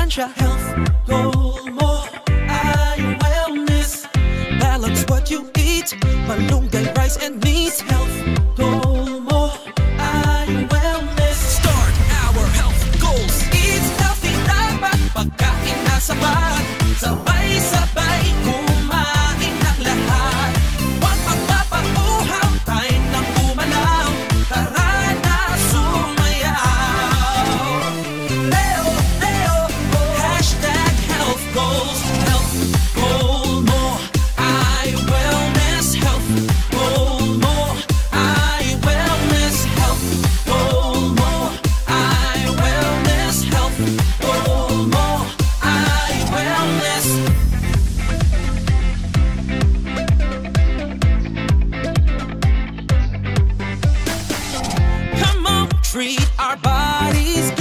masustansya. Health goal mo ay wellness. Balance what you eat, malunggay, rice and meat. Health goal mo ay wellness. Start our health goals. Eat healthy, dapat pagkain na sapat. Sabay-sabay kumain ng lahat. Huwag magpapauhaw, tayo ng umalaw. Tara na sumayaw. Leo, Leo, hashtag health goals. Health goal mo ay wellness. Health goal mo ay wellness. Health goal mo ay wellness. Health goal mo ay wellness. Come on, treat our bodies